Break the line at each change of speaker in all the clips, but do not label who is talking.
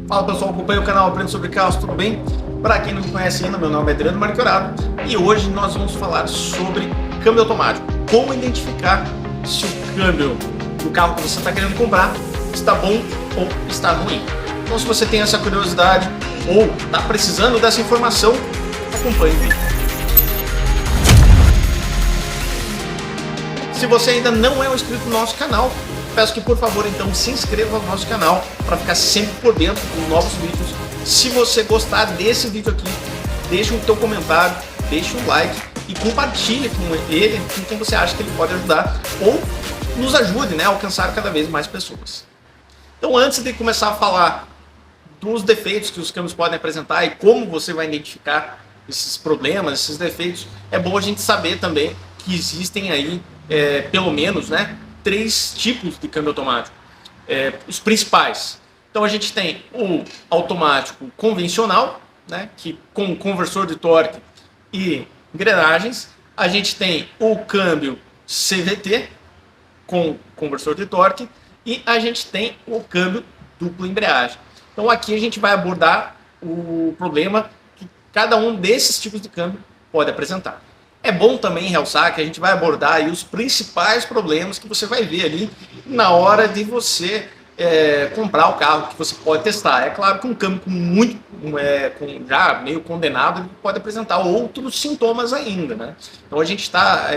Fala pessoal, acompanha o canal Aprenda sobre Carros, tudo bem? Para quem não me conhece ainda, meu nome é Adriano Marchiorado e hoje nós vamos falar sobre câmbio automático. Como identificar se o câmbio do carro que você está querendo comprar está bom ou está ruim. Então se você tem essa curiosidade ou está precisando dessa informação, acompanhe o vídeo. Se você ainda não é um inscrito no nosso canal, peço que por favor então se inscreva no nosso canal para ficar sempre por dentro dos novos vídeos. Se você gostar desse vídeo aqui, deixe o teu comentário, deixe um like e compartilhe com ele, com quem você acha que ele pode ajudar ou nos ajude, a alcançar cada vez mais pessoas. Então antes de começar a falar dos defeitos que os câmbios podem apresentar e como você vai identificar esses problemas, esses defeitos, é bom a gente saber também que existem aí pelo menos, três tipos de câmbio automático, os principais. Então a gente tem o automático convencional, que com conversor de torque e engrenagens. A gente tem o câmbio CVT com conversor de torque e a gente tem o câmbio dupla embreagem. Então aqui a gente vai abordar o problema que cada um desses tipos de câmbio pode apresentar. É bom também realçar que a gente vai abordar aí os principais problemas que você vai ver ali na hora de você comprar o carro que você pode testar. É claro que um câmbio já meio condenado ele pode apresentar outros sintomas ainda, Então a gente está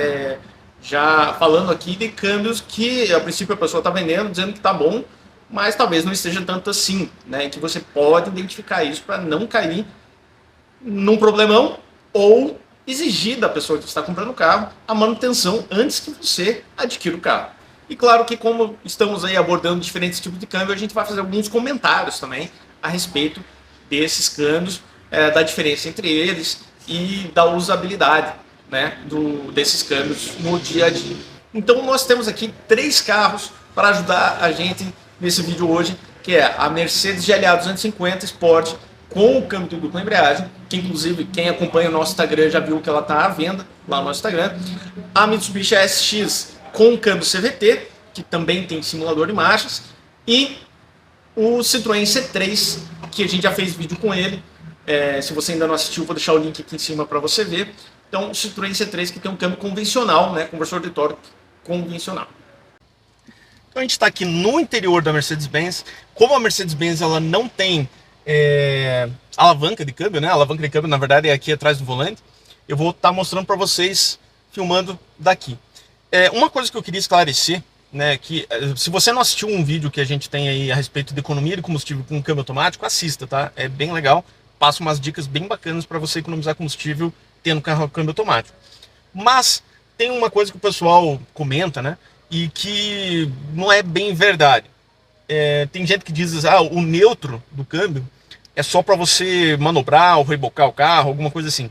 já falando aqui de câmbios que a princípio a pessoa está vendendo, dizendo que está bom, mas talvez não esteja tanto assim, e que você pode identificar isso para não cair num problemão ou exigir da pessoa que está comprando o carro a manutenção antes que você adquira o carro. E claro que como estamos aí abordando diferentes tipos de câmbio, a gente vai fazer alguns comentários também a respeito desses câmbios, da diferença entre eles e da usabilidade desses câmbios no dia a dia. Então nós temos aqui três carros para ajudar a gente nesse vídeo hoje, que é a Mercedes GLA 250 Sport com o câmbio de dupla embreagem, que inclusive quem acompanha o nosso Instagram já viu que ela está à venda lá no nosso Instagram. A Mitsubishi ASX com câmbio CVT, que também tem simulador de marchas. E o Citroën C3, que a gente já fez vídeo com ele. Se você ainda não assistiu, vou deixar o link aqui em cima para você ver. Então o Citroën C3 que tem um câmbio convencional, conversor de torque convencional. Então a gente está aqui no interior da Mercedes-Benz. Como a Mercedes-Benz ela não tem alavanca de câmbio, A alavanca de câmbio na verdade é aqui atrás do volante. Eu vou estar mostrando para vocês filmando daqui. Uma coisa que eu queria esclarecer, que se você não assistiu um vídeo que a gente tem aí a respeito de economia de combustível com câmbio automático, assista, tá? É bem legal, passa umas dicas bem bacanas para você economizar combustível tendo carro câmbio automático. Mas tem uma coisa que o pessoal comenta, e que não é bem verdade. Tem gente que diz, o neutro do câmbio é só para você manobrar ou rebocar o carro, alguma coisa assim.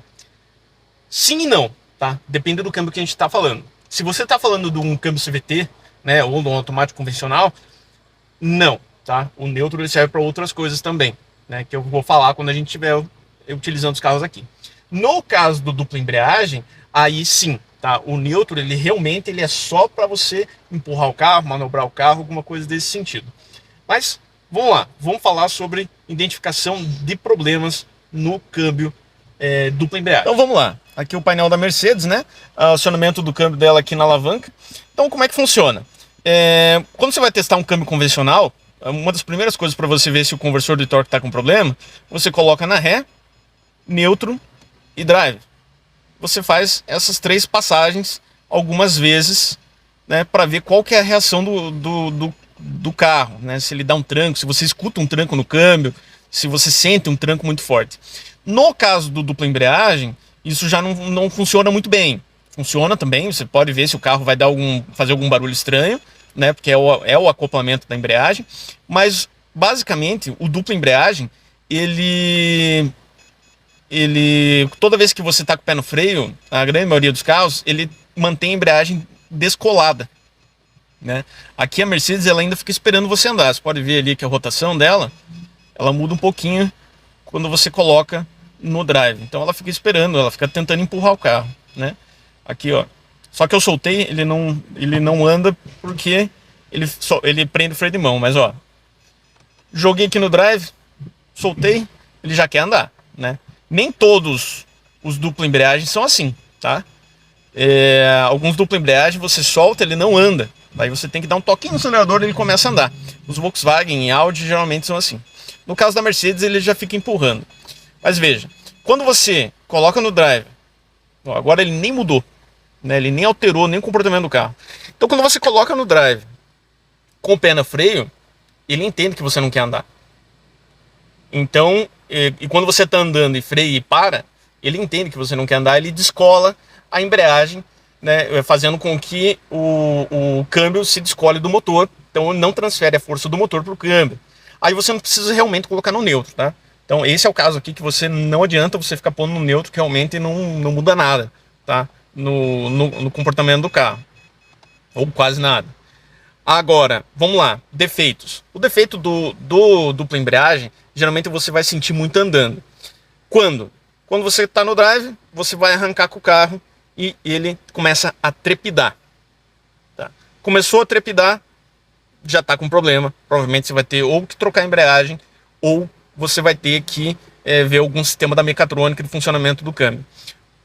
Sim e não, tá? Depende do câmbio que a gente está falando. Se você está falando de um câmbio CVT, ou de um automático convencional, não, tá? O neutro ele serve para outras coisas também, que eu vou falar quando a gente estiver utilizando os carros aqui. No caso do dupla embreagem, aí sim, tá? O neutro ele realmente é só para você empurrar o carro, manobrar o carro, alguma coisa desse sentido. Mas vamos lá, vamos falar sobre identificação de problemas no câmbio dupla embreagem. Então vamos lá, aqui o painel da Mercedes, o acionamento do câmbio dela aqui na alavanca. Então como é que funciona? Quando você vai testar um câmbio convencional, uma das primeiras coisas para você ver se o conversor de torque está com problema, você coloca na ré, neutro e drive. Você faz essas três passagens algumas vezes, para ver qual que é a reação do carro, se ele dá um tranco, se você escuta um tranco no câmbio, se você sente um tranco muito forte. No caso do dupla embreagem, isso já não funciona muito bem. Funciona também, você pode ver se o carro vai fazer algum barulho estranho, porque é o acoplamento da embreagem, mas basicamente o dupla embreagem, ele toda vez que você está com o pé no freio, a grande maioria dos carros, ele mantém a embreagem descolada. Aqui a Mercedes ela ainda fica esperando você andar. Você pode ver ali que a rotação dela ela muda um pouquinho quando você coloca no drive. Então ela fica esperando, ela fica tentando empurrar o carro, Aqui, ó. Só que eu soltei, ele não anda porque ele prende o freio de mão. Mas ó, joguei aqui no drive, soltei, ele já quer andar, né? Nem todos os dupla embreagem são assim, tá? Alguns dupla embreagem você solta, ele não anda. Aí você tem que dar um toquinho no acelerador e ele começa a andar. Os Volkswagen e Audi geralmente são assim. No caso da Mercedes, ele já fica empurrando. Mas veja, quando você coloca no drive, ó, agora ele nem mudou, né? Ele nem alterou nem o comportamento do carro. Então quando você coloca no drive com o pé no freio, ele entende que você não quer andar. Então, e quando você está andando e freia e para, ele entende que você não quer andar, ele descola a embreagem, né, fazendo com que o câmbio se descole do motor. Então ele não transfere a força do motor para o câmbio. Aí você não precisa realmente colocar no neutro, tá? Então esse é o caso aqui que você não adianta você ficar pondo no neutro, que realmente não muda nada, tá? No comportamento do carro, ou quase nada. Agora, vamos lá, defeitos. O defeito do dupla embreagem, geralmente você vai sentir muito andando. Quando? Quando você está no drive, você vai arrancar com o carro e ele começa a trepidar. Tá? Começou a trepidar, já está com problema. Provavelmente você vai ter ou que trocar a embreagem, ou você vai ter que ver algum sistema da mecatrônica de funcionamento do câmbio.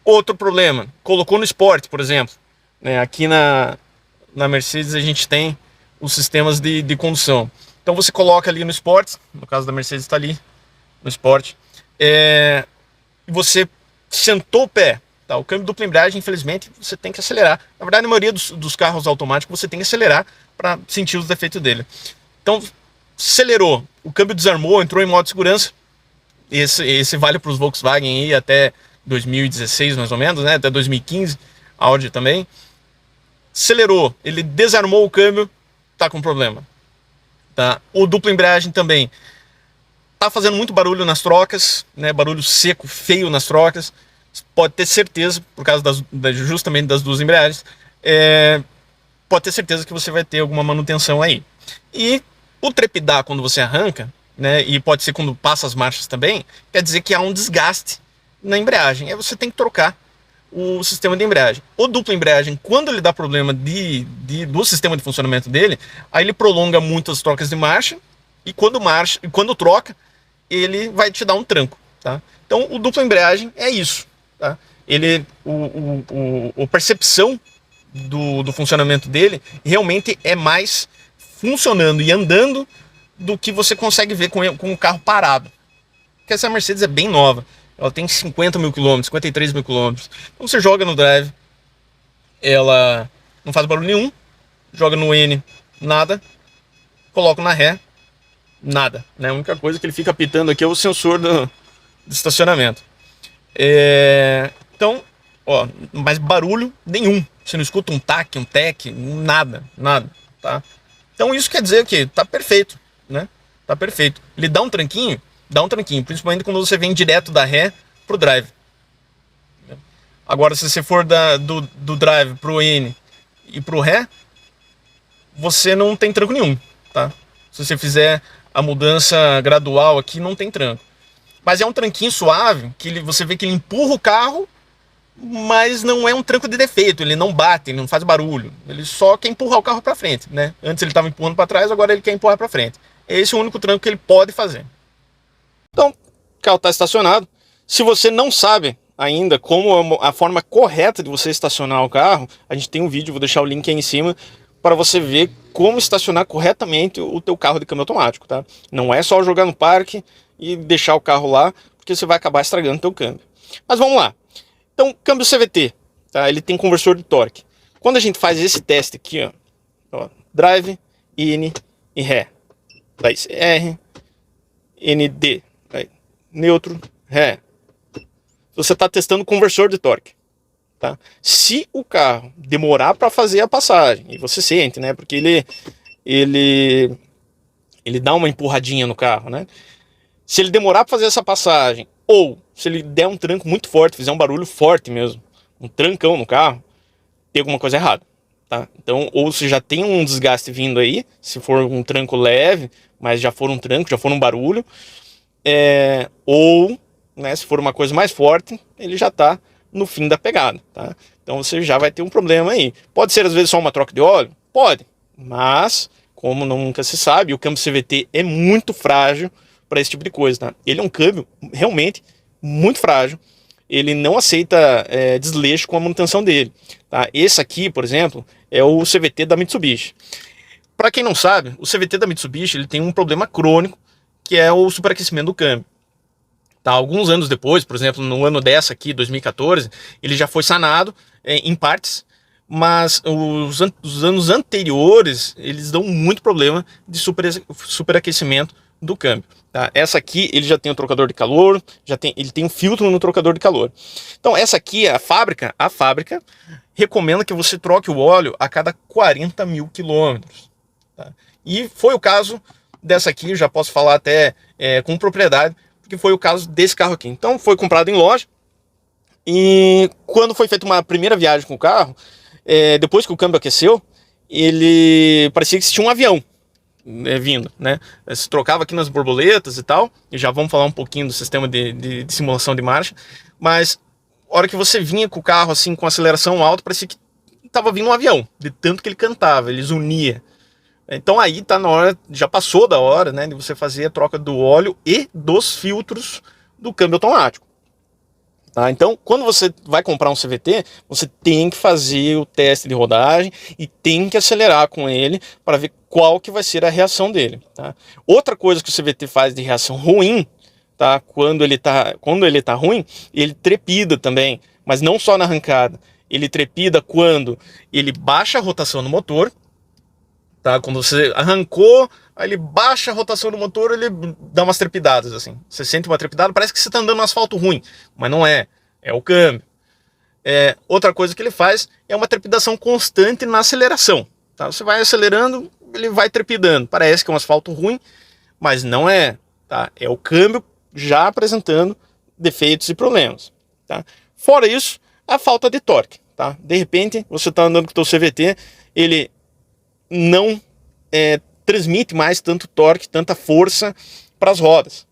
Outro problema, colocou no Sport, por exemplo. Né? Aqui na Mercedes a gente tem os sistemas de condução. Então você coloca ali no Sport, no caso da Mercedes está ali no Sport, e você sentou o pé. Tá? O câmbio dupla embreagem, infelizmente, você tem que acelerar. Na verdade, na maioria dos carros automáticos, você tem que acelerar para sentir os defeitos dele. Então, acelerou, o câmbio desarmou, entrou em modo de segurança. Esse vale para os Volkswagen aí até 2016, mais ou menos, né? Até 2015, Audi também. Acelerou, ele desarmou o câmbio, tá com problema. Tá? O dupla embreagem também tá fazendo muito barulho nas trocas, né? Barulho seco, feio nas trocas. Pode ter certeza, por causa justamente das duas embreagens, pode ter certeza que você vai ter alguma manutenção aí. E o trepidar quando você arranca, né? E pode ser quando passa as marchas também, quer dizer que há um desgaste na embreagem. Aí você tem que trocar o sistema de embreagem. O dupla embreagem, quando ele dá problema do sistema de funcionamento dele, aí ele prolonga muito as trocas de marcha, e quando troca, ele vai te dar um tranco. Tá? Então o dupla embreagem é isso. Tá? A percepção do funcionamento dele realmente é mais funcionando e andando do que você consegue ver com o carro parado. Porque essa Mercedes é bem nova. Ela tem 50 mil quilômetros, 53 mil quilômetros. Então você joga no drive, ela não faz barulho nenhum. Joga no N, nada. Coloca na ré, nada. Né? A única coisa que ele fica apitando aqui é o sensor do estacionamento. Então, ó, mas barulho nenhum. Você não escuta um tac, um tec, nada. Tá? Então isso quer dizer que tá perfeito. Né? Tá perfeito. Ele dá um tranquinho, principalmente quando você vem direto da ré pro drive. Agora, se você for do drive pro N e pro ré, você não tem tranco nenhum, tá? Se você fizer a mudança gradual aqui, não tem tranco. Mas é um tranquinho suave, que você vê que ele empurra o carro, mas não é um tranco de defeito, ele não bate, ele não faz barulho, ele só quer empurrar o carro para frente, né? Antes ele estava empurrando para trás, agora ele quer empurrar para frente. Esse é o único tranco que ele pode fazer. Então, o carro está estacionado. Se você não sabe ainda como a forma correta de você estacionar o carro, a gente tem um vídeo, vou deixar o link aí em cima, para você ver como estacionar corretamente o teu carro de câmbio automático, tá? Não é só jogar no parque e deixar o carro lá, porque você vai acabar estragando o teu câmbio. Mas vamos lá. Então, câmbio CVT, tá? Ele tem conversor de torque. Quando a gente faz esse teste aqui, ó, drive, N e ré, daí R, ND, daí neutro, ré. Você está testando o conversor de torque. Tá? Se o carro demorar para fazer a passagem, e você sente, né? Porque ele dá uma empurradinha no carro, né? Se ele demorar para fazer essa passagem, ou se ele der um tranco muito forte, fizer um barulho forte mesmo, um trancão no carro, tem alguma coisa errada. Tá? Então, ou se já tem um desgaste vindo aí, se for um tranco leve, mas já for um tranco, já for um barulho, ou, né, se for uma coisa mais forte, ele já está no fim da pegada, tá? Então você já vai ter um problema aí. Pode ser às vezes só uma troca de óleo? Pode, mas como nunca se sabe, o câmbio CVT é muito frágil
para esse tipo de coisa, tá? Ele é um câmbio realmente muito frágil, ele não aceita desleixo com a manutenção dele, tá? Esse aqui, por exemplo, é o CVT da Mitsubishi. Para quem não sabe, o CVT da Mitsubishi ele tem um problema crônico, que é o superaquecimento do câmbio. Tá, alguns anos depois, por exemplo, no ano dessa aqui, 2014, ele já foi sanado em partes, mas os anos anteriores, eles dão muito problema de superaquecimento do câmbio. Tá? Essa aqui, ele já tem o trocador de calor, ele tem um filtro no trocador de calor. Então, essa aqui, a fábrica recomenda que você troque o óleo a cada 40 mil quilômetros. Tá? E foi o caso dessa aqui, eu já posso falar até com propriedade, porque foi o caso desse carro aqui. Então foi comprado em loja, e quando foi feita uma primeira viagem com o carro, depois que o câmbio aqueceu, ele parecia que tinha um avião vindo, né? Se trocava aqui nas borboletas e tal, e já vamos falar um pouquinho do sistema de simulação de marcha, mas a hora que você vinha com o carro assim com aceleração alta, parecia que estava vindo um avião, de tanto que ele cantava, ele zunia. Então aí tá na hora, já passou da hora, né, de você fazer a troca do óleo e dos filtros do câmbio automático. Tá? Então, quando você vai comprar um CVT, você tem que fazer o teste de rodagem e tem que acelerar com ele para ver qual que vai ser a reação dele. Tá? Outra coisa que o CVT faz de reação ruim, tá? Quando ele tá ruim, ele trepida também, mas não só na arrancada. Ele trepida quando ele baixa a rotação no motor. Tá? Quando você arrancou, aí ele baixa a rotação do motor, ele dá umas trepidadas assim. Você sente uma trepidada, parece que você está andando no asfalto ruim, mas não é, é o câmbio. Outra coisa que ele faz é uma trepidação constante na aceleração. Tá? Você vai acelerando, ele vai trepidando. Parece que é um asfalto ruim, mas não é. Tá? É o câmbio já apresentando defeitos e problemas. Tá? Fora isso, a falta de torque. Tá? De repente, você está andando com o seu CVT, ele não transmite mais tanto torque, tanta força para as rodas.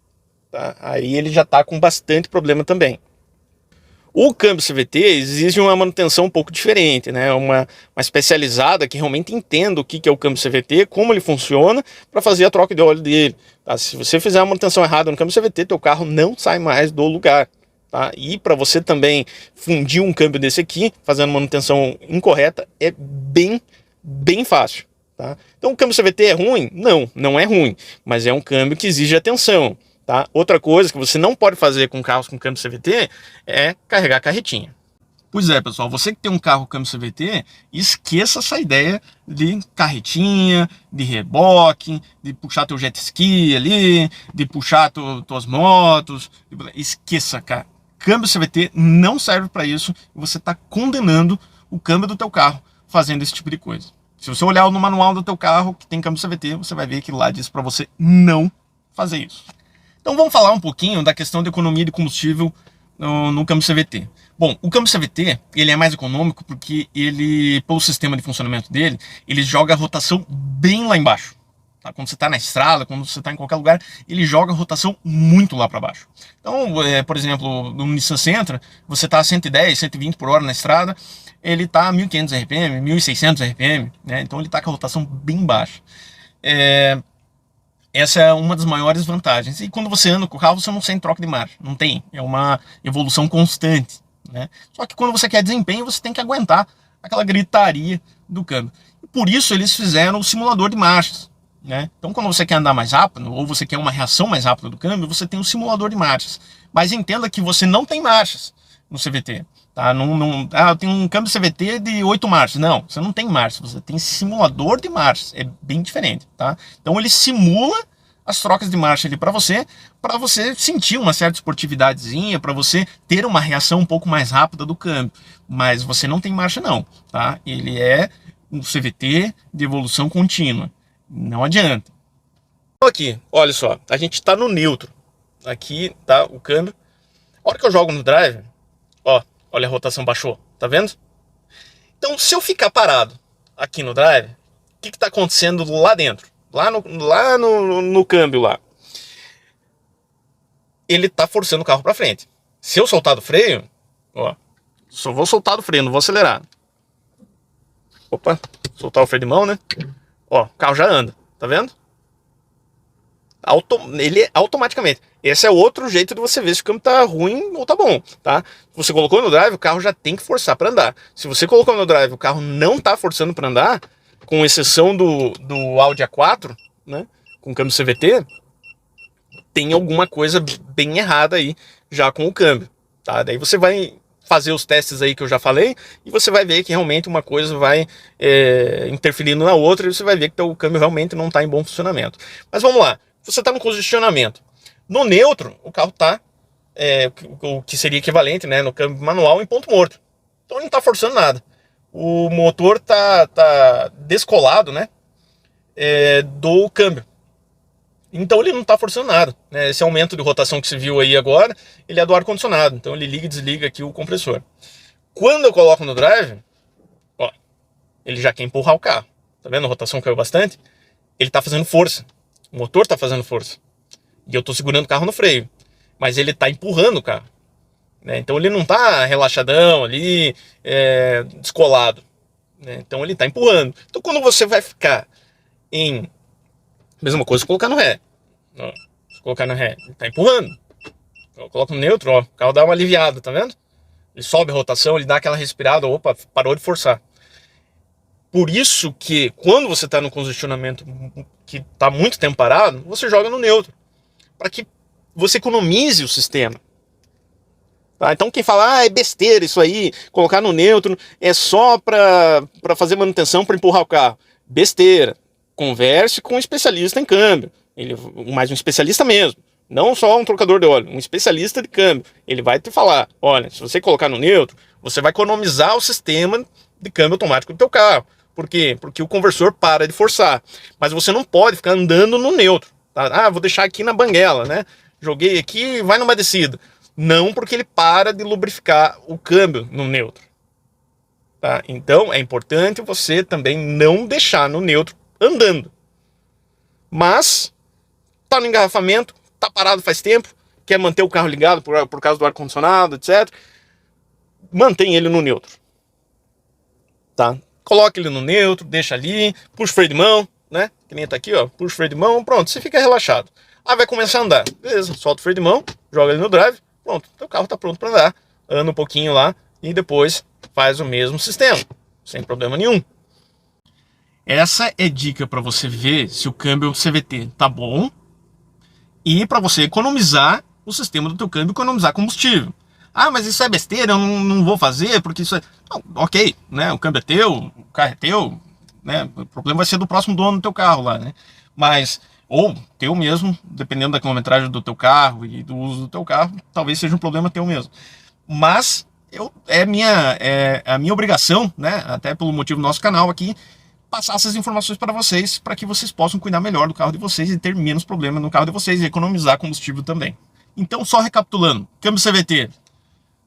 Tá? Aí ele já está com bastante problema também. O câmbio CVT exige uma manutenção um pouco diferente, né? Uma especializada que realmente entenda o que é o câmbio CVT, como ele funciona, para fazer a troca de óleo dele. Tá? Se você fizer a manutenção errada no câmbio CVT, teu carro não sai mais do lugar. Tá? E para você também fundir um câmbio desse aqui, fazendo manutenção incorreta, é bem fácil. Tá? Então o câmbio CVT é ruim? Não é ruim, mas é um câmbio que exige atenção. Tá? Outra coisa que você não pode fazer com carros com câmbio CVT é carregar carretinha. Pois é, pessoal, você que tem um carro com câmbio CVT, esqueça essa ideia de carretinha, de reboque, de puxar teu jet ski ali, de puxar tuas motos. Esqueça, cara. Câmbio CVT não serve para isso e você está condenando o câmbio do teu carro fazendo esse tipo de coisa. Se você olhar no manual do teu carro que tem câmbio CVT, você vai ver que lá diz para você não fazer isso. Então vamos falar um pouquinho da questão de economia de combustível no câmbio CVT. Bom, o câmbio CVT ele é mais econômico porque ele, pelo sistema de funcionamento dele, ele joga a rotação bem lá embaixo. Tá? Quando você está na estrada, quando você está em qualquer lugar, ele joga a rotação muito lá para baixo. Então, por exemplo, no Nissan Sentra, você está a 110, 120 por hora na estrada, ele está a 1.500 RPM, 1.600 RPM, né? Então ele está com a rotação bem baixa. Essa é uma das maiores vantagens. E quando você anda com o carro, você não sente troca de marcha. Não tem. É uma evolução constante. Né? Só que quando você quer desempenho, você tem que aguentar aquela gritaria do câmbio. E por isso eles fizeram o simulador de marchas. Né? Então quando você quer andar mais rápido, ou você quer uma reação mais rápida do câmbio, você tem um simulador de marchas. Mas entenda que você não tem marchas no CVT. Tá? Eu tenho um câmbio CVT de 8 marchas. Não, você não tem marchas, você tem simulador de marchas. É bem diferente. Tá? Então ele simula as trocas de marcha ali para você sentir uma certa esportividadezinha, para você ter uma reação um pouco mais rápida do câmbio. Mas você não tem marcha não. Tá? Ele é um CVT de evolução contínua. Não adianta. Aqui, olha só, a gente está no neutro. Aqui tá o câmbio. A hora que eu jogo no drive, ó, olha a rotação baixou, tá vendo? Então, se eu ficar parado aqui no drive, o que está acontecendo lá dentro? Lá no câmbio lá? Ele está forçando o carro para frente. Se eu soltar do freio, ó, só vou soltar do freio, não vou acelerar. Opa, soltar o freio de mão, né? Ó, o carro já anda, tá vendo? Ele automaticamente. Esse é outro jeito de você ver se o câmbio tá ruim ou tá bom, tá? Se você colocou no drive, o carro já tem que forçar para andar. Se você colocou no drive, o carro não tá forçando para andar, com exceção do Audi A4, né, com câmbio CVT, tem alguma coisa bem errada aí já com o câmbio, tá? Daí você vai fazer os testes aí que eu já falei e você vai ver que realmente uma coisa vai interferindo na outra e você vai ver que o câmbio realmente não está em bom funcionamento. Mas vamos lá, você está no congestionamento. No neutro, o carro está, o que seria equivalente, né, no câmbio manual, em ponto morto. Então ele não está forçando nada. O motor tá descolado, né, do câmbio. Então ele não está forçando nada, né? Esse aumento de rotação que você viu aí agora, ele é do ar-condicionado. Então ele liga e desliga aqui o compressor. Quando eu coloco no drive, ó, ele já quer empurrar o carro. Tá vendo? A rotação caiu bastante. Ele está fazendo força. O motor está fazendo força. E eu estou segurando o carro no freio. Mas ele está empurrando o carro, né? Então ele não está relaxadão ali, descolado, né? Então ele está empurrando. Então quando você vai ficar em... Mesma coisa se colocar no ré. Ó, se colocar no ré, ele tá empurrando. Eu coloco no neutro, ó, o carro dá uma aliviada, tá vendo? Ele sobe a rotação, ele dá aquela respirada, opa, parou de forçar. Por isso que quando você tá no congestionamento que tá muito tempo parado, você joga no neutro, para que você economize o sistema. Tá? Então quem fala, é besteira isso aí, colocar no neutro é só para fazer manutenção, para empurrar o carro. Besteira. Converse com um especialista em câmbio, mais um especialista mesmo, não só um trocador de óleo, um especialista de câmbio. Ele vai te falar, olha, se você colocar no neutro, você vai economizar o sistema de câmbio automático do teu carro. Por quê? Porque o conversor para de forçar, mas você não pode ficar andando no neutro, tá? Vou deixar aqui na banguela, né? Joguei aqui, vai numa descida. Não, porque ele para de lubrificar o câmbio no neutro, tá? Então é importante você também não deixar no neutro andando. Mas tá no engarrafamento, tá parado faz tempo, quer manter o carro ligado por causa do ar-condicionado, etc. Mantém ele no neutro, tá? Coloca ele no neutro, deixa ali, puxa o freio de mão, né? Que nem tá aqui, ó, puxa o freio de mão, pronto, você fica relaxado. Vai começar a andar, beleza, solta o freio de mão, joga ele no drive, pronto, teu carro tá pronto para andar, anda um pouquinho lá e depois faz o mesmo sistema, sem problema nenhum. Essa é dica para você ver se o câmbio CVT tá bom e para você economizar o sistema do teu câmbio, economizar combustível. Mas isso é besteira, eu não vou fazer porque isso é... Não, ok, né? O câmbio é teu, o carro é teu, né? O problema vai ser do próximo dono do teu carro lá, né? Mas, ou teu mesmo, dependendo da quilometragem do teu carro e do uso do teu carro, talvez seja um problema teu mesmo. Mas é a minha obrigação, né? Até pelo motivo do nosso canal aqui, passar essas informações para vocês, para que vocês possam cuidar melhor do carro de vocês e ter menos problema no carro de vocês e economizar combustível também. Então, só recapitulando, câmbio CVT,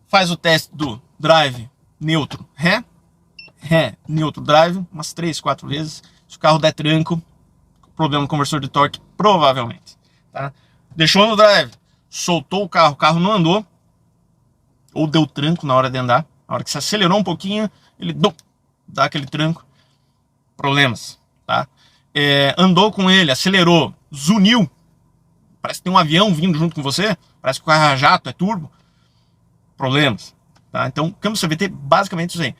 faz o teste do drive, neutro, ré, neutro, drive, umas 3, 4 vezes. Se o carro der tranco, problema no conversor de torque, provavelmente. Tá? Deixou no drive, soltou o carro não andou, ou deu tranco na hora de andar, na hora que se acelerou um pouquinho, ele dá aquele tranco. Problemas, tá? Andou com ele, acelerou, zuniu, parece que tem um avião vindo junto com você, parece que o carro é jato, é turbo, problemas, tá? Então, câmbio CVT, basicamente isso aí.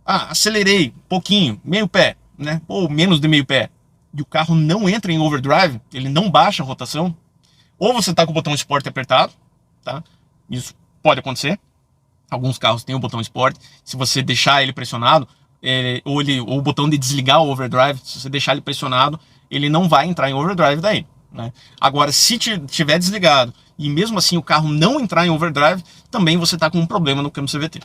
Acelerei um pouquinho, meio pé, né? Ou menos de meio pé, e o carro não entra em overdrive, ele não baixa a rotação, ou você tá com o botão Sport apertado, tá? Isso pode acontecer. Alguns carros têm o botão Sport, se você deixar ele pressionado, ou o botão de desligar o overdrive, se você deixar ele pressionado, ele não vai entrar em overdrive daí, né? Agora, se tiver desligado e mesmo assim o carro não entrar em overdrive, também você está com um problema no câmbio CVT.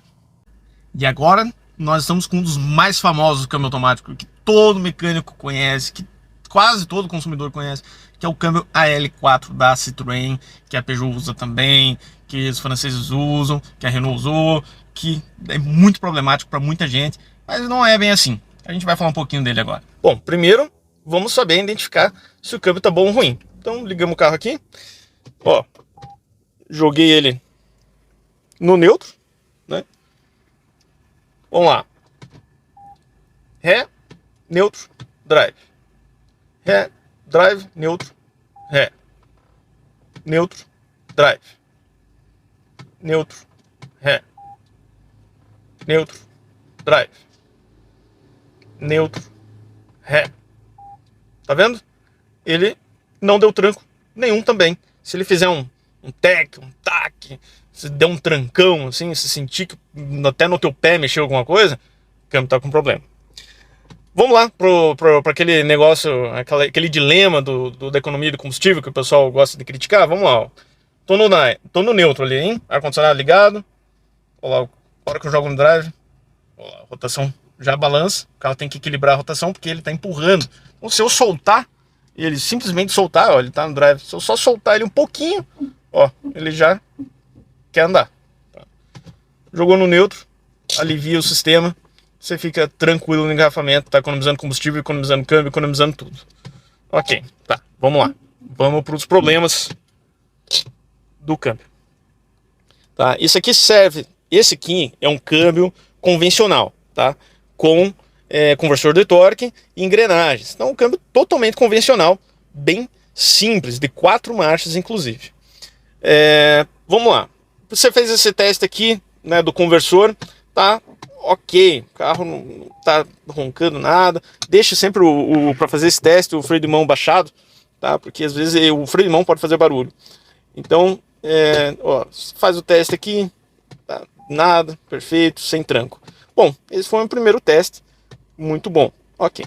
E agora nós estamos com um dos mais famosos do câmbio automático, que todo mecânico conhece, que quase todo consumidor conhece, que é o câmbio AL4 da Citroën, que a Peugeot usa também, que os franceses usam, que a Renault usou, que é muito problemático para muita gente. Mas não é bem assim. A gente vai falar um pouquinho dele agora. Bom, primeiro vamos saber identificar se o câmbio tá bom ou ruim. Então ligamos o carro aqui. Ó, joguei ele no neutro, né? Vamos lá. Ré, neutro, drive. Ré, drive, neutro, ré. neutro, drive, neutro, ré, neutro, drive, neutro, ré. Tá vendo? Ele não deu tranco nenhum também. Se ele fizer um tec, um tac, se der um trancão, assim, se sentir que até no teu pé mexeu alguma coisa, o câmbio tá com problema. Vamos lá para aquele negócio, aquele dilema da economia do combustível que o pessoal gosta de criticar. Vamos lá, ó. Tô no neutro ali, hein? Ar-condicionado ligado. Olha lá, a hora que eu jogo no drive, olha lá, a rotação já balança. O carro tem que equilibrar a rotação porque ele tá empurrando. Então se eu soltar, ele simplesmente soltar, ó, ele tá no drive. Se eu só soltar ele um pouquinho, ó, ele já quer andar. Jogou no neutro, alivia o sistema. Você fica tranquilo no engarrafamento, tá economizando combustível, economizando câmbio, economizando tudo. Ok, tá, vamos lá. Vamos para os problemas do câmbio. Tá, esse aqui é um câmbio convencional, tá? Com conversor de torque e engrenagens. Então, um câmbio totalmente convencional, bem simples, de 4 marchas inclusive. Vamos lá. Você fez esse teste aqui, né, do conversor, tá? Ok, o carro não tá roncando nada. Deixe sempre para fazer esse teste o freio de mão baixado, tá? Porque às vezes o freio de mão pode fazer barulho. Então, ó, faz o teste aqui, tá? Nada, perfeito, sem tranco. Bom, esse foi o primeiro teste, muito bom. Ok.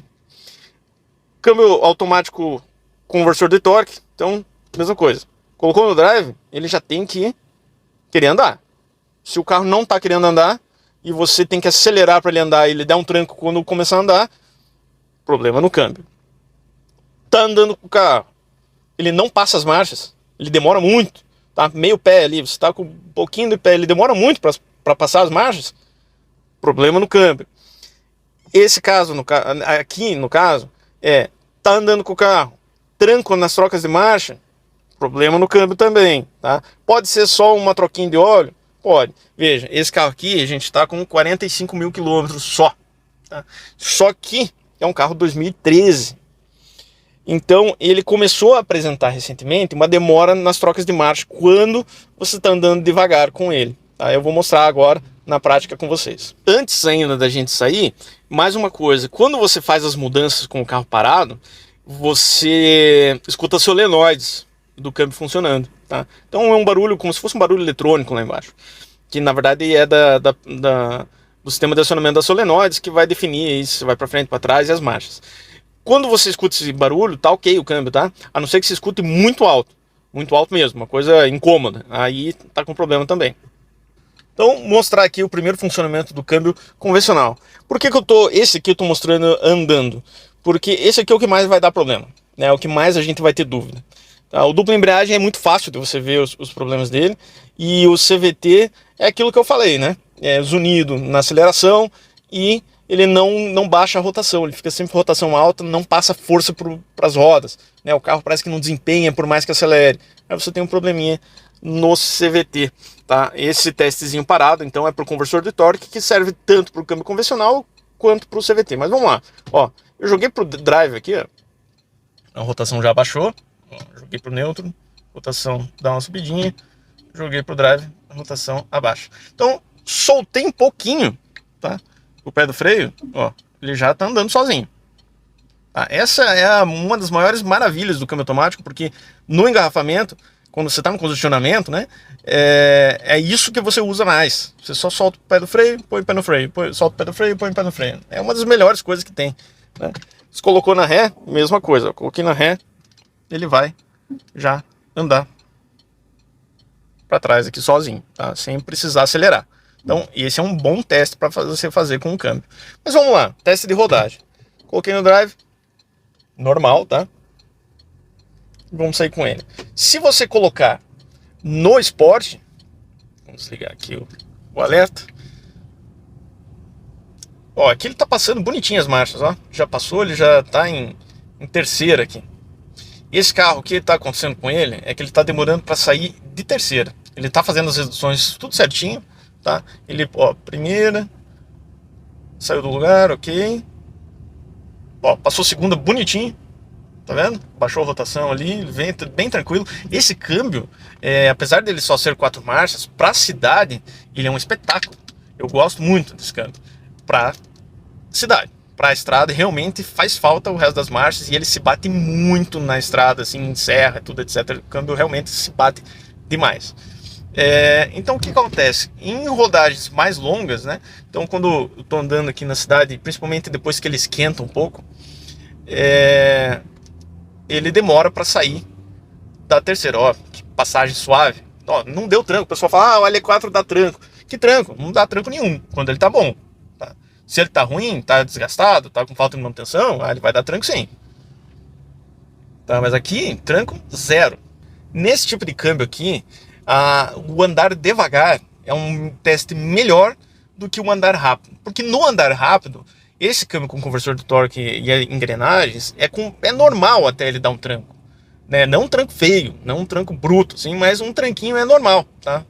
Câmbio automático conversor de torque, então, mesma coisa. Colocou no drive, ele já tem que querer andar. Se o carro não tá querendo andar, e você tem que acelerar para ele andar e ele dá um tranco quando começar a andar, problema no câmbio. Tá andando com o carro, ele não passa as marchas, ele demora muito, tá? Meio pé ali, você tá com um pouquinho de pé, ele demora muito para passar as marchas, problema no câmbio. Esse caso, aqui no caso, tá andando com o carro, tranco nas trocas de marcha, problema no câmbio também, tá? Pode ser só uma troquinha de óleo? Pode. Veja, esse carro aqui a gente está com 45 mil quilômetros só. Tá? Só que é um carro 2013. Então ele começou a apresentar recentemente uma demora nas trocas de marcha quando você está andando devagar com ele. Tá? Eu vou mostrar agora na prática com vocês. Antes ainda da gente sair, mais uma coisa. Quando você faz as mudanças com o carro parado, você escuta solenoides do câmbio funcionando. Tá? Então é um barulho como se fosse um barulho eletrônico lá embaixo, que na verdade é do sistema de acionamento das solenoides que vai definir se vai para frente, para trás e as marchas. Quando você escuta esse barulho, tá ok o câmbio, tá? A não ser que você escute muito alto mesmo, uma coisa incômoda, aí tá com problema também. Então, mostrar aqui o primeiro funcionamento do câmbio convencional. Por que esse aqui eu tô mostrando andando? Porque esse aqui é o que mais vai dar problema, né? É o que mais a gente vai ter dúvida. Tá? O dupla embreagem é muito fácil de você ver os problemas dele. E o CVT é aquilo que eu falei, né? É zunido na aceleração e ele não baixa a rotação. Ele fica sempre rotação alta, não passa força para as rodas, né? O carro parece que não desempenha por mais que acelere. Aí você tem um probleminha no CVT. Tá? Esse testezinho parado, então, é para o conversor de torque, que serve tanto para o câmbio convencional quanto para o CVT. Mas vamos lá. Ó, eu joguei para o drive aqui, ó. A rotação já baixou. Joguei pro neutro, rotação dá uma subidinha, joguei pro drive, a rotação abaixa. Então, soltei um pouquinho, tá? O pé do freio, ó, ele já tá andando sozinho. Tá? Essa é uma das maiores maravilhas do câmbio automático, porque no engarrafamento, quando você tá no congestionamento, né, é isso que você usa mais. Você só solta o pé do freio, põe o pé no freio, solta o pé do freio, põe o pé no freio. É uma das melhores coisas que tem, né? Você colocou na ré, mesma coisa, ó, coloquei na ré, ele vai já andar para trás aqui sozinho, tá? Sem precisar acelerar. Então esse é um bom teste para você fazer com o câmbio. Mas vamos lá, teste de rodagem. Coloquei no drive, normal, tá? Vamos sair com ele. Se você colocar no Sport, vamos ligar aqui o alerta. Ó, aqui ele tá passando bonitinho as marchas, ó. Já passou, ele já tá em terceira aqui. Esse carro, o que está acontecendo com ele é que ele está demorando para sair de terceira. Ele está fazendo as reduções tudo certinho, tá? Ele, ó, primeira, saiu do lugar, ok. Ó, passou segunda bonitinho, Tá vendo? Baixou a rotação ali, vem bem tranquilo. Esse câmbio, apesar dele só ser 4 marchas, pra cidade, ele é um espetáculo. Eu gosto muito desse câmbio. Pra cidade, pra estrada, realmente faz falta o resto das marchas e ele se bate muito na estrada, assim, em serra, tudo, etc. O câmbio realmente se bate demais. Então o que acontece? Em rodagens mais longas, né? Então quando eu tô andando aqui na cidade, principalmente depois que ele esquenta um pouco, ele demora para sair da terceira. Ó, que passagem suave. Ó, não deu tranco. O pessoal fala, o L4 dá tranco. Que tranco? Não dá tranco nenhum, quando ele tá bom. Tá? Se ele tá ruim, tá desgastado, tá com falta de manutenção, ele vai dar tranco sim. Tá, mas aqui, tranco zero. Nesse tipo de câmbio aqui, o andar devagar é um teste melhor do que o andar rápido. Porque no andar rápido, esse câmbio com conversor de torque e engrenagens é normal até ele dar um tranco, né? Não um tranco feio, não um tranco bruto, assim, mas um tranquinho é normal, tá?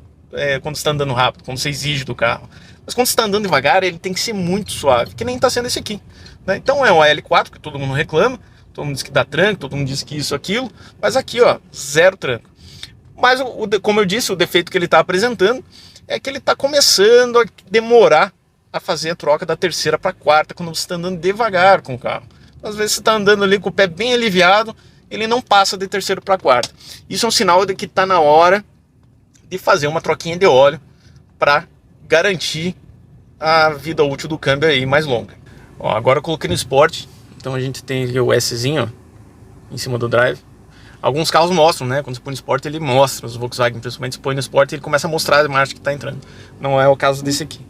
Quando você está andando rápido, quando você exige do carro. Mas quando você está andando devagar, ele tem que ser muito suave, que nem está sendo esse aqui, né? Então é um L4 que todo mundo reclama, todo mundo diz que dá tranco, todo mundo diz que isso, aquilo, mas aqui, ó, zero tranco. Mas, como eu disse, o defeito que ele está apresentando é que ele está começando a demorar a fazer a troca da terceira para a quarta quando você está andando devagar com o carro. Às vezes você está andando ali com o pé bem aliviado, ele não passa de terceiro para a quarta. Isso é um sinal de que está na hora de fazer uma troquinha de óleo para garantir a vida útil do câmbio aí mais longa. Ó, agora eu coloquei no Sport, então a gente tem aqui o Szinho, ó, em cima do drive. Alguns carros mostram, né? Quando você põe no Sport, ele mostra. Os Volkswagen, principalmente, se põe no Sport, ele começa a mostrar a marcha que está entrando. Não é o caso desse aqui.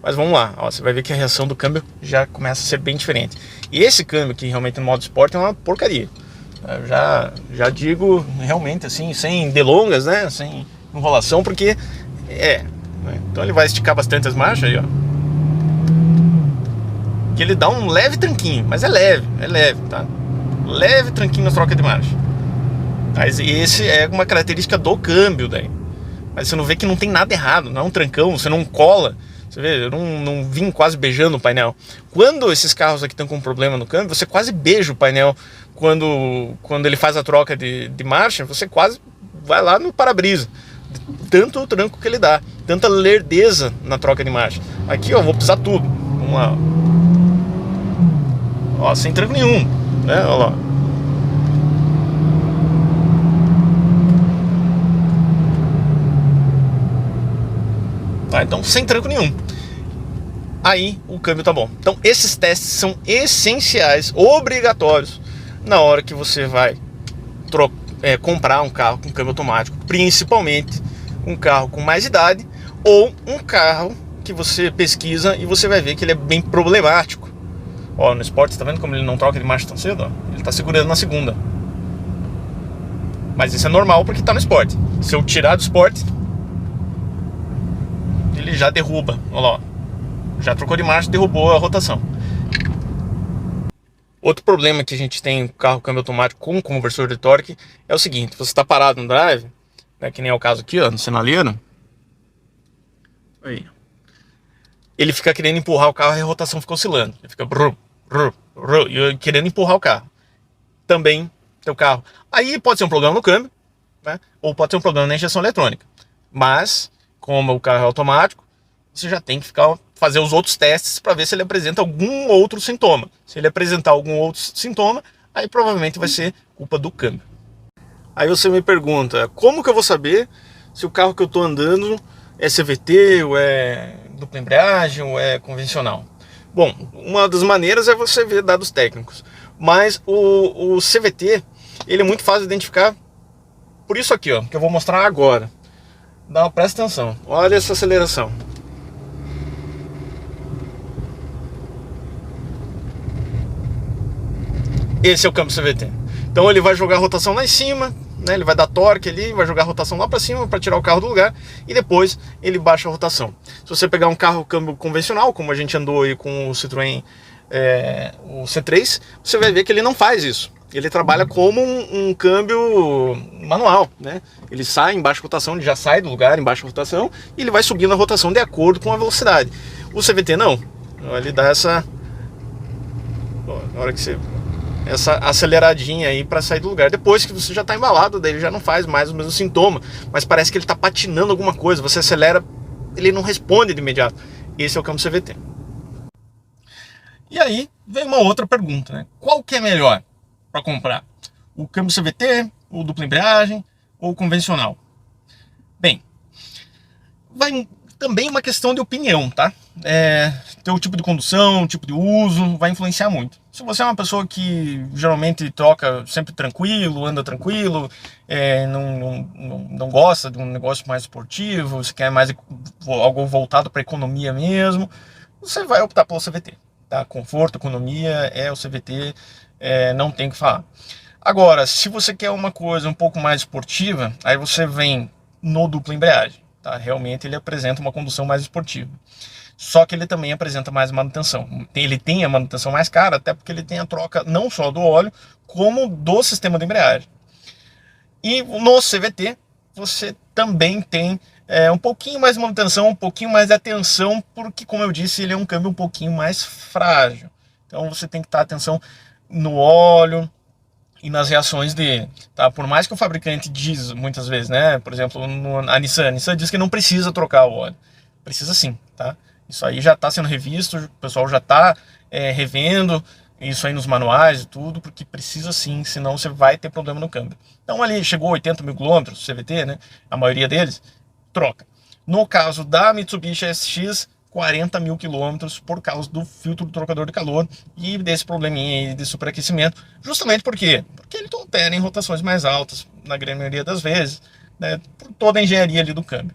Mas vamos lá, ó, você vai ver que a reação do câmbio já começa a ser bem diferente. E esse câmbio aqui, realmente, no modo Sport, é uma porcaria. Eu já digo, realmente, assim, sem delongas, né? Sem enrolação, porque né? Então ele vai esticar bastante as marchas aí, ó. Que ele dá um leve tranquinho, mas é leve, tá? Leve tranquinho na troca de marcha. Mas esse é uma característica do câmbio daí. Mas você não vê que não tem nada errado, não é um trancão, você não cola. Você vê, eu não vim quase beijando o painel. Quando esses carros aqui estão com problema no câmbio, você quase beija o painel. Quando ele faz a troca de marcha, você quase vai lá no para-brisa. Tanto o tranco que ele dá, tanta lerdeza na troca de marcha. Aqui, ó, vou pisar tudo. Vamos lá. Ó, sem tranco nenhum, né? Olha lá. Tá, então sem tranco nenhum. Aí o câmbio tá bom. Então esses testes são essenciais, obrigatórios, na hora que você vai comprar um carro com câmbio automático, principalmente um carro com mais idade ou um carro que você pesquisa e você vai ver que ele é bem problemático. Ó, no Sport, tá vendo como ele não troca de marcha tão cedo? Ó? Ele tá segurando na segunda. Mas isso é normal porque tá no Sport. Se eu tirar do Sport, ele já derruba, olha lá, ó. Já trocou de marcha, derrubou a rotação. Outro problema que a gente tem com carro câmbio automático com conversor de torque é o seguinte: você está parado no drive, né, que nem é o caso aqui, ó, no sinaleiro. Aí. Ele fica querendo empurrar o carro e a rotação fica oscilando. Ele fica querendo empurrar o carro. Também teu carro. Aí pode ser um problema no câmbio, né, ou pode ser um problema na injeção eletrônica. Mas como o carro é automático, você já tem que fazer os outros testes para ver se ele apresenta algum outro sintoma. Se ele apresentar algum outro sintoma, aí provavelmente vai ser culpa do câmbio. Aí você me pergunta, como que eu vou saber se o carro que eu estou andando é CVT, ou é dupla embreagem, ou é convencional? Bom, uma das maneiras é você ver dados técnicos. Mas o CVT, ele é muito fácil de identificar por isso aqui, ó, que eu vou mostrar agora. Presta atenção, olha essa aceleração. Esse é o câmbio CVT. Então ele vai jogar a rotação lá em cima, né? Ele vai dar torque ali, vai jogar a rotação lá para cima para tirar o carro do lugar e depois ele baixa a rotação. Se você pegar um carro câmbio convencional, como a gente andou aí com o Citroën o C3, você vai ver que ele não faz isso. Ele trabalha como um câmbio manual, né? Ele sai em baixa rotação, ele já sai do lugar em baixa rotação e ele vai subindo a rotação de acordo com a velocidade. O CVT não, ele dá essa... Na hora que você essa aceleradinha aí para sair do lugar. Depois que você já está embalado, daí ele já não faz mais o mesmo sintoma, mas parece que ele está patinando alguma coisa. Você acelera, ele não responde de imediato. Esse é o câmbio CVT. E aí vem uma outra pergunta, né? Qual que é melhor para comprar? O câmbio CVT, o dupla embreagem ou o convencional? Bem, vai também uma questão de opinião, tá? Teu tipo de condução, tipo de uso, vai influenciar muito. Se você é uma pessoa que geralmente troca sempre tranquilo, anda tranquilo, não gosta de um negócio mais esportivo, você quer mais algo voltado para economia mesmo, você vai optar pelo CVT. Tá? Conforto, economia, o CVT, não tem o que falar. Agora, se você quer uma coisa um pouco mais esportiva, aí você vem no dupla embreagem. Tá? Realmente ele apresenta uma condução mais esportiva. Só que ele também apresenta mais manutenção. Ele tem a manutenção mais cara, até porque ele tem a troca não só do óleo, como do sistema de embreagem. E no CVT, você também tem um pouquinho mais de manutenção, um pouquinho mais de atenção, porque, como eu disse, ele é um câmbio um pouquinho mais frágil. Então você tem que estar atenção no óleo e nas reações dele, tá? Por mais que o fabricante diz muitas vezes, né? Por exemplo, a Nissan diz que não precisa trocar o óleo. Precisa sim, tá? Isso aí já está sendo revisto, o pessoal já está revendo isso aí nos manuais e tudo, porque precisa sim, senão você vai ter problema no câmbio. Então ali chegou 80 mil quilômetros, CVT, né? A maioria deles, troca. No caso da Mitsubishi SX, 40 mil quilômetros por causa do filtro do trocador de calor e desse probleminha aí de superaquecimento. Justamente por quê? Porque ele opera em rotações mais altas, na grande maioria das vezes, né? Por toda a engenharia ali do câmbio.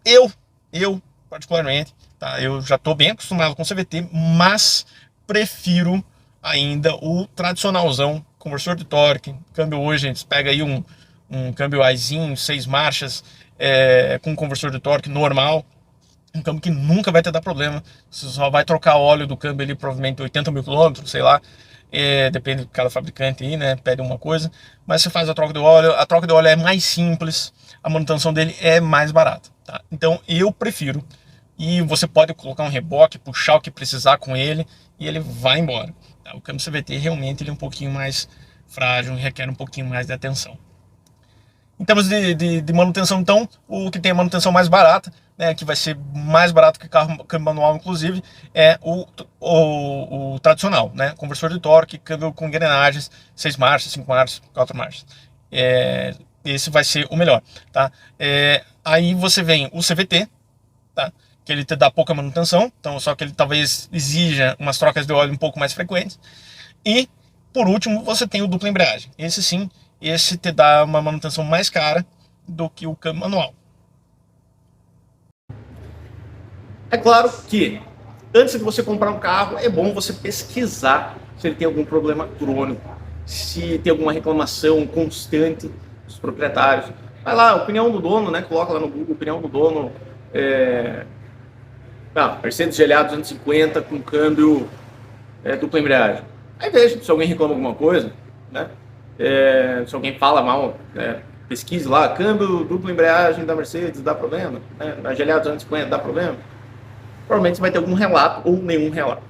Eu particularmente, tá? Eu já estou bem acostumado com o CVT, mas prefiro ainda o tradicionalzão, conversor de torque. Câmbio hoje, a gente pega aí um câmbio Aizinho, 6 marchas, com conversor de torque normal. Um câmbio que nunca vai te dar problema. Você só vai trocar óleo do câmbio ali, provavelmente 80 mil quilômetros, sei lá. Depende de cada fabricante aí, né? Pede uma coisa. Mas você faz a troca de óleo. A troca de óleo é mais simples. A manutenção dele é mais barata. Tá? Então eu prefiro. E você pode colocar um reboque, puxar o que precisar com ele e ele vai embora. Tá? O câmbio CVT realmente ele é um pouquinho mais frágil, requer um pouquinho mais de atenção. Em termos de manutenção, então, o que tem a manutenção mais barata, né, que vai ser mais barato que câmbio manual, inclusive, é o tradicional, né, conversor de torque, câmbio com engrenagens, 6 marchas, 5 marchas, 4 marchas. Esse vai ser o melhor. Tá? Aí você vem o CVT, tá? Que ele te dá pouca manutenção, então só que ele talvez exija umas trocas de óleo um pouco mais frequentes. E, por último, você tem o dupla embreagem. Esse sim, esse te dá uma manutenção mais cara do que o câmbio manual.
É claro que, antes de você comprar um carro, é bom você pesquisar se ele tem algum problema crônico, se tem alguma reclamação constante dos proprietários. Vai lá, opinião do dono, né? Coloca lá no Google, opinião do dono, Mercedes GLA 250 com câmbio dupla embreagem. Aí veja se alguém reclama alguma coisa, né? Se alguém fala mal, pesquise lá, câmbio dupla embreagem da Mercedes dá problema, né? Na GLA 250 dá problema. Provavelmente você vai ter algum relato ou nenhum relato,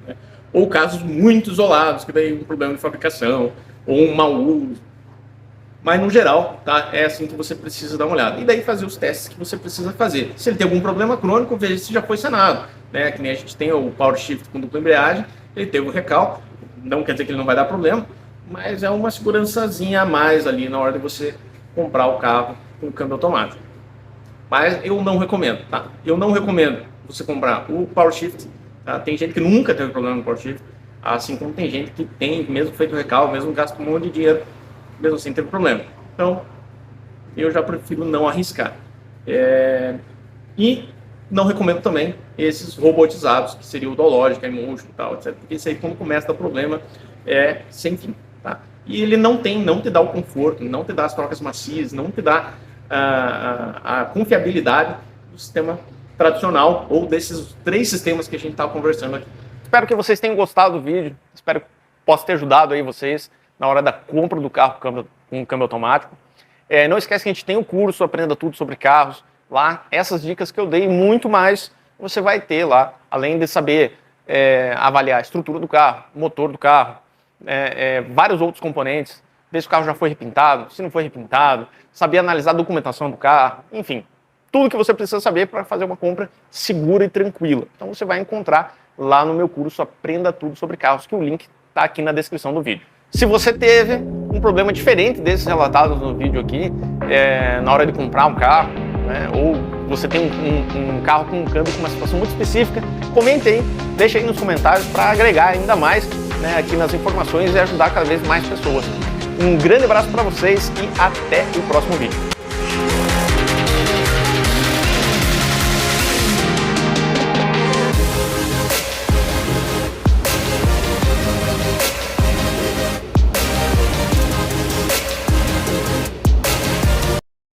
né? Ou casos muito isolados, que daí um problema de fabricação ou um mau uso. Mas no geral, tá? É assim que você precisa dar uma olhada. E daí fazer os testes que você precisa fazer. Se ele tem algum problema crônico, veja se já foi sanado, né? Que nem a gente tem o Power Shift com dupla embreagem, ele teve o recalque, não quer dizer que ele não vai dar problema, mas é uma segurançazinha a mais ali na hora de você comprar o carro com câmbio automático. Mas eu não recomendo, tá? Eu não recomendo você comprar o Power Shift, tá? Tem gente que nunca teve problema no Power Shift, assim como tem gente que tem, mesmo feito o recalque, mesmo gasto um monte de dinheiro, mesmo assim teve problema. Então, eu já prefiro não arriscar. E não recomendo também esses robotizados, que seria o Dologic, a Emotion e tal, etc. Porque isso aí, quando começa a dar problema, é sem fim, tá? E ele não te dá o conforto, não te dá as trocas macias, não te dá a confiabilidade do sistema tradicional ou desses 3 sistemas que a gente está conversando aqui.
Espero que vocês tenham gostado do vídeo, espero que possa ter ajudado aí vocês na hora da compra do carro com câmbio automático. Não esquece que a gente tem o curso Aprenda Tudo sobre Carros. Lá, essas dicas que eu dei, muito mais você vai ter lá, além de saber avaliar a estrutura do carro, motor do carro, vários outros componentes, ver se o carro já foi repintado, se não foi repintado, saber analisar a documentação do carro, enfim, tudo que você precisa saber para fazer uma compra segura e tranquila. Então você vai encontrar lá no meu curso Aprenda Tudo sobre Carros, que o link está aqui na descrição do vídeo. Se você teve um problema diferente desses relatados no vídeo aqui, na hora de comprar um carro, né, ou você tem um carro com um câmbio com uma situação muito específica, comente aí, deixa aí nos comentários para agregar ainda mais, né, aqui nas informações e ajudar cada vez mais pessoas. Um grande abraço para vocês e até o próximo vídeo.